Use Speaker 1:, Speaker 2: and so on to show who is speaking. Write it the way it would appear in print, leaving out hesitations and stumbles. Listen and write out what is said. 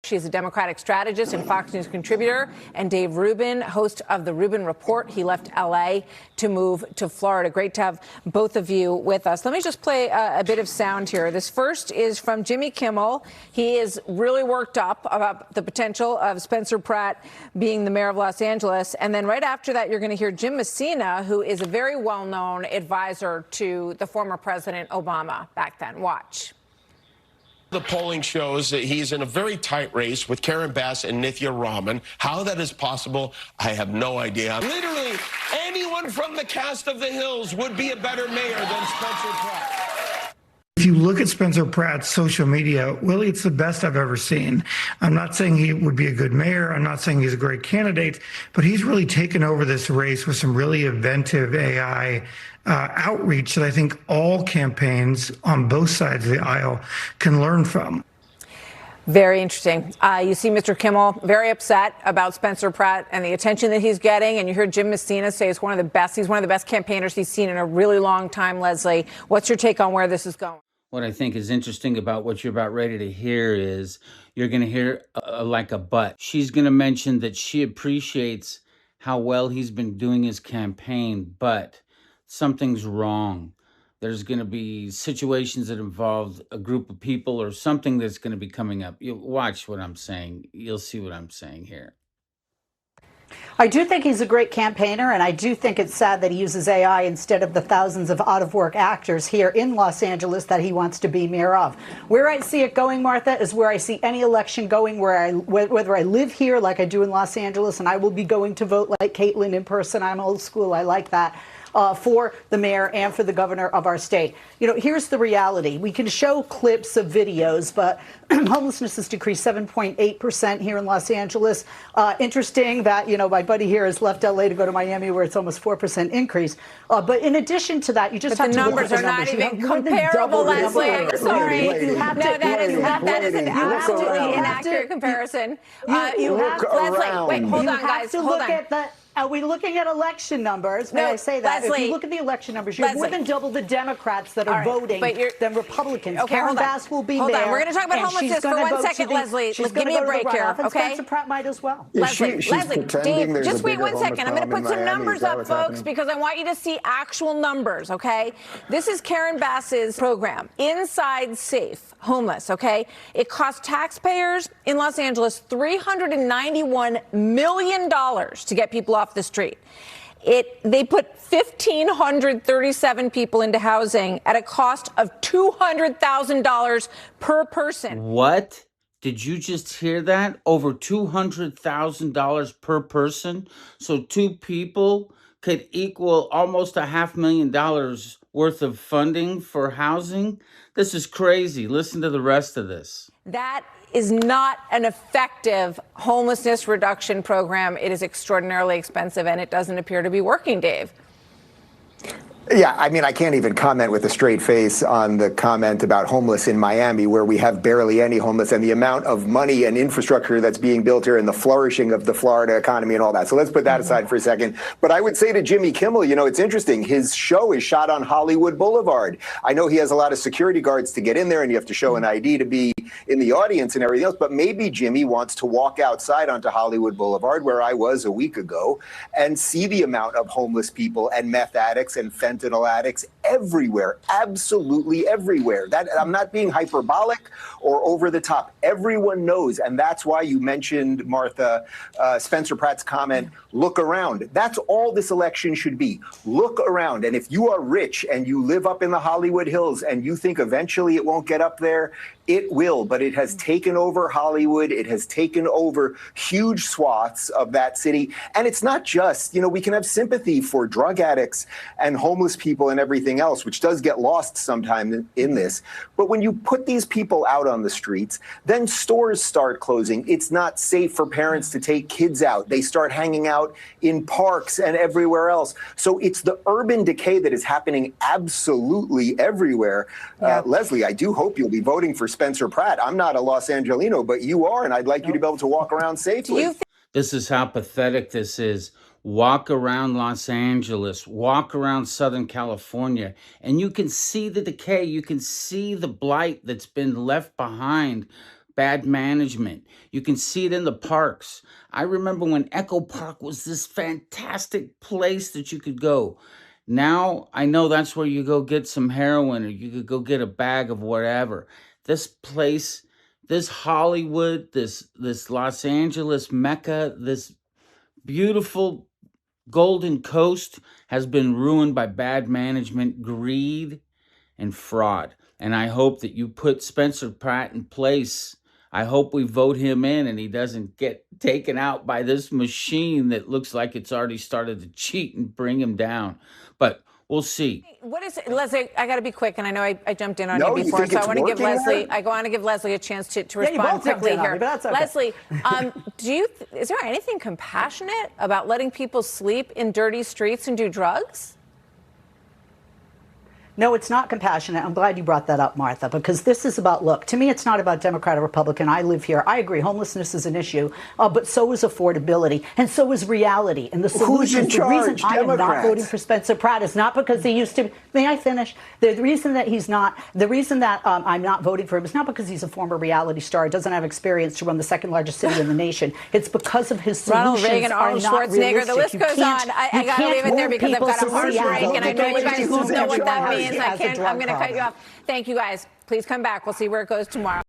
Speaker 1: She's a Democratic strategist and Fox News contributor, and Dave Rubin, host of the Rubin Report. He left L.A. to move to Florida. Great to have both of you with us. Let me just play a bit of sound here. This first is from Jimmy Kimmel. He is really worked up about the potential of Spencer Pratt being the mayor of Los Angeles. And then right after that, you're going to hear Jim Messina, who is a very well-known advisor to the former President Obama back then. Watch.
Speaker 2: The polling shows that he's in a very tight race with Karen Bass and Nithya Raman. How that is possible, I have no idea. Literally, anyone from the cast of The Hills would be a better mayor than Spencer Pratt.
Speaker 3: If you look at Spencer Pratt's social media, Willie, it's the best I've ever seen. I'm not saying he would be a good mayor. I'm not saying he's a great candidate, but he's really taken over this race with some really inventive AI outreach that I think all campaigns on both sides of the aisle can learn from.
Speaker 1: Very interesting. You see Mr. Kimmel very upset about Spencer Pratt and the attention that he's getting. And you hear Jim Messina say he's one of the best campaigners he's seen in a really long time. Leslie, what's your take on where this is going?
Speaker 4: What I think is interesting about what you're about ready to hear is you're going to hear like a but. She's going to mention that she appreciates how well he's been doing his campaign, but something's wrong. There's going to be situations that involve a group of people or something that's going to be coming up. You watch what I'm saying. You'll see what I'm saying here.
Speaker 5: I do think he's a great campaigner, and I do think it's sad that he uses AI instead of the thousands of out-of-work actors here in Los Angeles that he wants to be mayor of. Where I see it going, Martha, is where I see any election going, whether I live here like I do in Los Angeles, and I will be going to vote like Caitlin in person. I'm old school. I like that. For the mayor and for the governor of our state. You know, here's the reality. We can show clips of videos, but homelessness has decreased 7.8% here in Los Angeles. Interesting that, you know, my buddy here has left LA to go to Miami where it's almost 4% increase. But in addition to that, you just have to look at the numbers.
Speaker 1: The numbers are not even comparable, Leslie. I'm sorry. That is an absolutely inaccurate comparison.
Speaker 5: Leslie,
Speaker 1: wait, hold on, guys. Hold on.
Speaker 5: Are we looking at election numbers? When I say that,
Speaker 1: Leslie,
Speaker 5: if you look at the election numbers, you have more than double the Democrats that are voting than Republicans.
Speaker 1: Okay,
Speaker 5: Karen Bass will be mayor.
Speaker 1: We're going to talk about homelessness for 1 second, Leslie. Give me a break here, okay?
Speaker 5: Spencer Pratt might as well.
Speaker 1: Leslie, Dave, just wait 1 second. I'm going to put some numbers up, folks, because I want you to see actual numbers, okay? This is Karen Bass's program, Inside Safe Homeless, okay? It cost taxpayers in Los Angeles $391 million to get people off the street. They put 1,537 people into housing at a cost of $200,000 per person.
Speaker 4: What? Did you just hear that? Over $200,000 per person? So 2 people could equal almost $500,000 worth of funding for housing? This is crazy. Listen to the rest of this.
Speaker 1: That is not an effective homelessness reduction program. It is extraordinarily expensive, and it doesn't appear to be working, Dave.
Speaker 6: Yeah, I mean, I can't even comment with a straight face on the comment about homeless in Miami, where we have barely any homeless, and the amount of money and infrastructure that's being built here and the flourishing of the Florida economy and all that. So let's put that aside for a second. But I would say to Jimmy Kimmel, you know, it's interesting. His show is shot on Hollywood Boulevard. I know he has a lot of security guards to get in there, and you have to show an ID to be in the audience and everything else. But maybe Jimmy wants to walk outside onto Hollywood Boulevard, where I was a week ago, and see the amount of homeless people and meth addicts and fentanyl addicts everywhere, absolutely everywhere. That I'm not being hyperbolic or over the top. Everyone knows, and that's why you mentioned, Martha, Spencer Pratt's comment, look around. That's all this election should be. Look around. And if you are rich and you live up in the Hollywood Hills and you think eventually it won't get up there, it will, but it has taken over Hollywood. It has taken over huge swaths of that city. And it's not just, you know, we can have sympathy for drug addicts and homeless people and everything else, which does get lost sometime in this. But when you put these people out on the streets, then stores start closing. It's not safe for parents to take kids out. They start hanging out in parks and everywhere else. So it's the urban decay that is happening absolutely everywhere. Yeah. Leslie, I do hope you'll be voting for Spencer Pratt. I'm not a Los Angelino, but you are, and I'd like you to be able to walk around safely.
Speaker 4: This is how pathetic this is. Walk around Los Angeles, walk around Southern California, and you can see the decay. You can see the blight that's been left behind bad management. You can see it in the parks. I remember when Echo Park was this fantastic place that you could go. Now I know that's where you go get some heroin, or you could go get a bag of whatever. This place, this Hollywood, this Los Angeles Mecca, this beautiful Golden Coast has been ruined by bad management, greed, and fraud. And I hope that you put Spencer Pratt in place. I hope we vote him in and he doesn't get taken out by this machine that looks like it's already started to cheat and bring him down. But we'll see.
Speaker 1: What is it, Leslie? I got to be quick, and I know I jumped in on
Speaker 6: No,
Speaker 1: you
Speaker 6: you
Speaker 1: before,
Speaker 6: think
Speaker 1: so I
Speaker 6: it's
Speaker 1: want to give
Speaker 6: working
Speaker 1: Leslie.
Speaker 6: there?
Speaker 1: I want to give Leslie a chance to
Speaker 5: Yeah, you
Speaker 1: respond
Speaker 5: both jumped
Speaker 1: quickly
Speaker 5: in on
Speaker 1: here.
Speaker 5: me, but that's okay.
Speaker 1: Leslie, is there anything compassionate about letting people sleep in dirty streets and do drugs?
Speaker 5: No, it's not compassionate. I'm glad you brought that up, Martha, because this is about, look, to me, it's not about Democrat or Republican. I live here. I agree. Homelessness is an issue, but so is affordability, and so is reality. And the solution,
Speaker 6: Who's in
Speaker 5: the reason
Speaker 6: charge?
Speaker 5: I am not
Speaker 6: Democrats.
Speaker 5: voting for Spencer Pratt is not because he used to, may I finish? The reason that he's not, the reason that I'm not voting for him is not because he's a former reality star, doesn't have experience to run the second largest city in the nation. It's because of his solutions.
Speaker 1: Ronald Reagan, Arnold Schwarzenegger, the list goes on. I got to leave it there because I've got a hard break, and I know you guys won't know what that means. I'm going to cut you off. Thank you, guys. Please come back. We'll see where it goes tomorrow.